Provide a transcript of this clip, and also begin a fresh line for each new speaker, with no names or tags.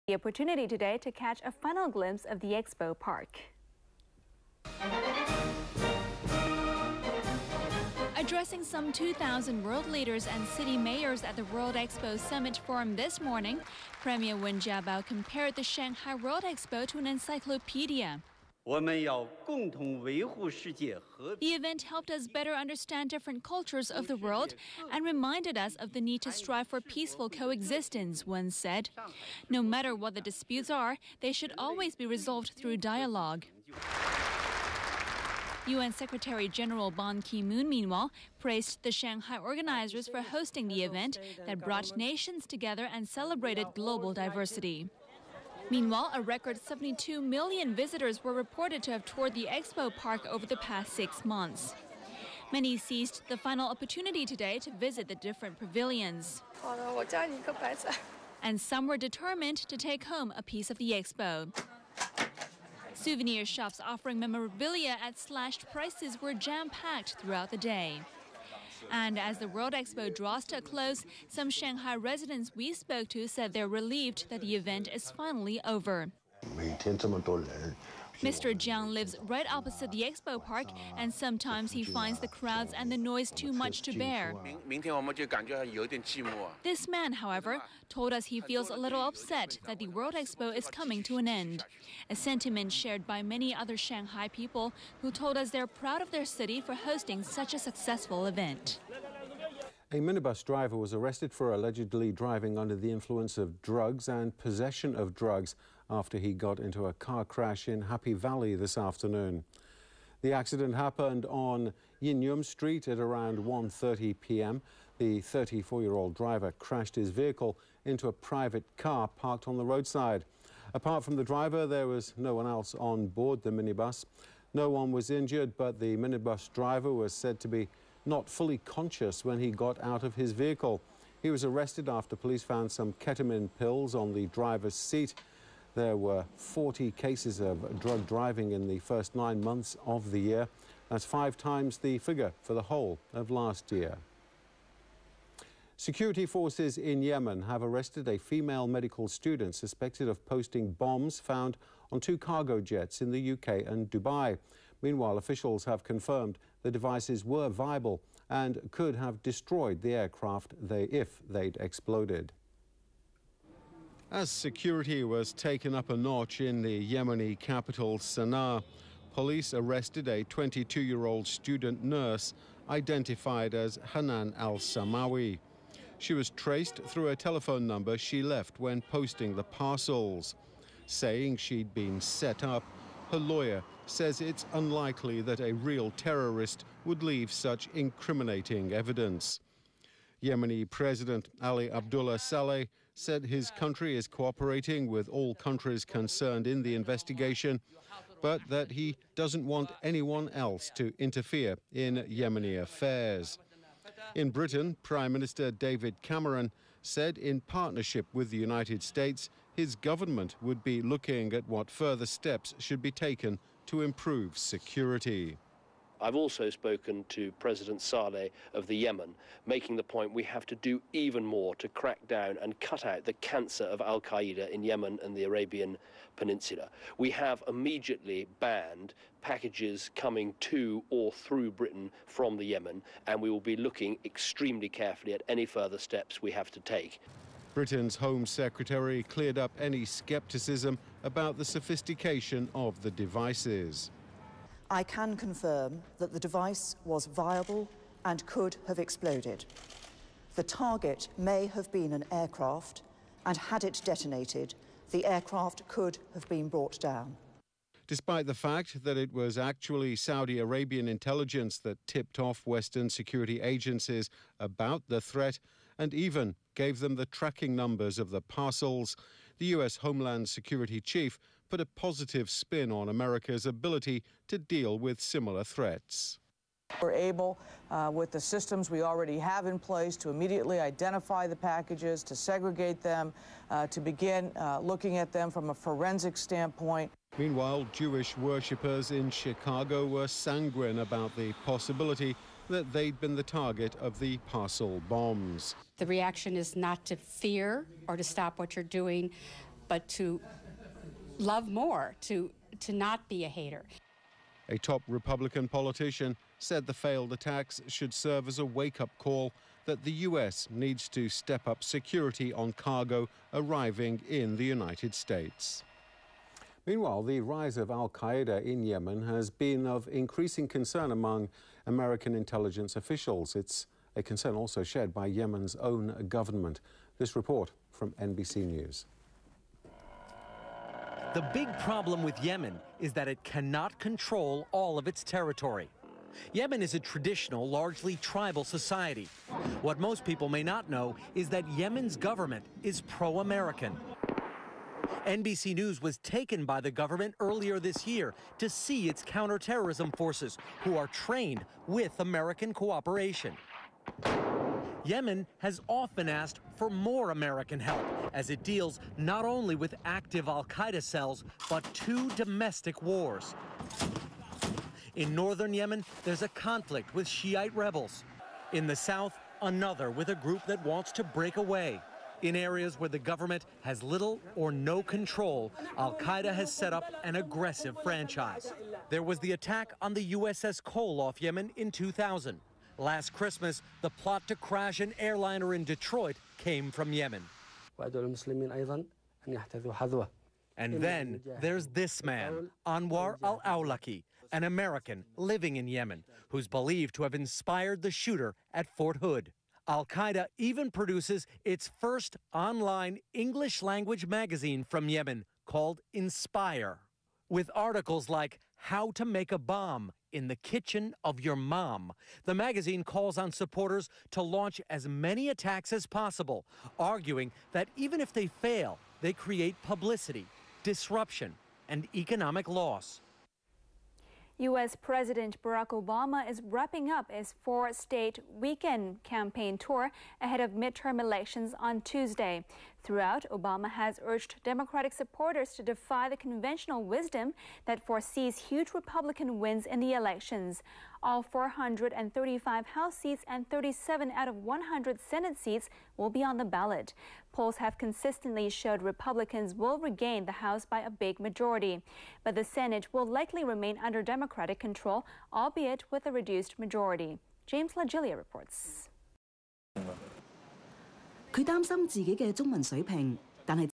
The opportunity today to catch a final glimpse of the Expo Park. Addressing some 2,000 world leaders and city mayors at the World Expo Summit Forum this morning, Premier Wen Jiabao compared the Shanghai World Expo to an encyclopedia. The event helped us better understand different cultures of the world and reminded us of the need to strive for peaceful coexistence, Wen said. No matter what the disputes are, they should always be resolved through dialogue. UN Secretary General Ban Ki-moon, meanwhile, praised the Shanghai organizers for hosting the event that brought nations together and celebrated global diversity. Meanwhile, a record 72 million visitors were reported to have toured the Expo Park over the past 6 months. Many seized the final opportunity today to visit the different pavilions. And some were determined to take home a piece of the expo. Souvenir shops offering memorabilia at slashed prices were jam-packed throughout the day. And as the World Expo draws to a close, some Shanghai residents we spoke to said they're relieved that the event is finally over. Mr. Jiang lives right opposite the Expo Park, and sometimes he finds the crowds and the noise too much to bear. This man, however, told us he feels a little upset that the World Expo is coming to an end, a sentiment shared by many other Shanghai people who told us they're proud of their city for hosting such a successful event.
A minibus driver was arrested for allegedly driving under the influence of drugs and possession of drugs after he got into a car crash in Happy Valley this afternoon. The accident happened on Yin Yum Street at around 1:30 p.m. The 34-year-old driver crashed his vehicle into a private car parked on the roadside. Apart from the driver, there was no one else on board the minibus. No one was injured, but the minibus driver was said to be not fully conscious when he got out of his vehicle. He was arrested after police found some ketamine pills on the driver's seat. There were 40 cases of drug driving in the first 9 months of the year. That's 5 times the figure for the whole of last year. Security forces in Yemen have arrested a female medical student suspected of posting bombs found on 2 cargo jets in the UK and Dubai. Meanwhile, officials have confirmed the devices were viable and could have destroyed the aircraft if they'd exploded. As security was taken up a notch in the Yemeni capital, Sana'a, police arrested a 22-year-old student nurse identified as Hanan al-Samawi. She was traced through a telephone number she left when posting the parcels. Saying she'd been set up, her lawyer says it's unlikely that a real terrorist would leave such incriminating evidence. Yemeni President Ali Abdullah Saleh said his country is cooperating with all countries concerned in the investigation, but that he doesn't want anyone else to interfere in Yemeni affairs. In Britain, Prime Minister David Cameron said in partnership with the United States, his government would be looking at what further steps should be taken to improve security.
I've also spoken to President Saleh of the Yemen, making the point we have to do even more to crack down and cut out the cancer of Al-Qaeda in Yemen and the Arabian Peninsula. We have immediately banned packages coming to or through Britain from the Yemen, and we will be looking extremely carefully at any further steps we have to take.
Britain's Home Secretary cleared up any scepticism about the sophistication of the devices.
I can confirm that the device was viable and could have exploded. The target may have been an aircraft, and had it detonated, the aircraft could have been brought down.
Despite the fact that it was actually Saudi Arabian intelligence that tipped off Western security agencies about the threat and even gave them the tracking numbers of the parcels, the U.S. Homeland Security Chief put a positive spin on America's ability to deal with similar threats.
We're able, with the systems we already have in place, to immediately identify the packages, to segregate them, to begin looking at them from a forensic standpoint.
Meanwhile, Jewish worshippers in Chicago were sanguine about the possibility that they'd been the target of the parcel bombs.
The reaction is not to fear or to stop what you're doing, but to love more, to not be a hater.
A top Republican politician said the failed attacks should serve as a wake-up call that the U.S. needs to step up security on cargo arriving in the United States. Meanwhile, the rise of al-Qaeda in Yemen has been of increasing concern among American intelligence officials. It's a concern also shared by Yemen's own government. This report from NBC News.
The big problem with Yemen is that it cannot control all of its territory. Yemen is a traditional, largely tribal society. What most people may not know is that Yemen's government is pro-American. NBC News was taken by the government earlier this year to see its counterterrorism forces, who are trained with American cooperation. Yemen has often asked for more American help as it deals not only with active al-Qaeda cells, but 2 domestic wars. In northern Yemen, there's a conflict with Shiite rebels. In the south, another with a group that wants to break away. In areas where the government has little or no control, al-Qaeda has set up an aggressive franchise. There was the attack on the USS Cole off Yemen in 2000. Last Christmas, the plot to crash an airliner in Detroit came from Yemen. And then there's this man, Anwar al-Awlaki, an American living in Yemen, who's believed to have inspired the shooter at Fort Hood. Al-Qaeda even produces its first online English-language magazine from Yemen called Inspire, with articles like How to Make a Bomb in the Kitchen of Your Mom. The magazine calls on supporters to launch as many attacks as possible, arguing that even if they fail, they create publicity, disruption, and economic loss.
U.S. President Barack Obama is wrapping up his 4-state weekend campaign tour ahead of midterm elections on Tuesday. Throughout, Obama has urged Democratic supporters to defy the conventional wisdom that foresees huge Republican wins in the elections. All 435 House seats and 37 out of 100 Senate seats will be on the ballot. Polls have consistently showed Republicans will regain the House by a big majority. But the Senate will likely remain under Democratic control, albeit with a reduced majority. James LaGilia reports.
佢擔心自己嘅中文水平，但係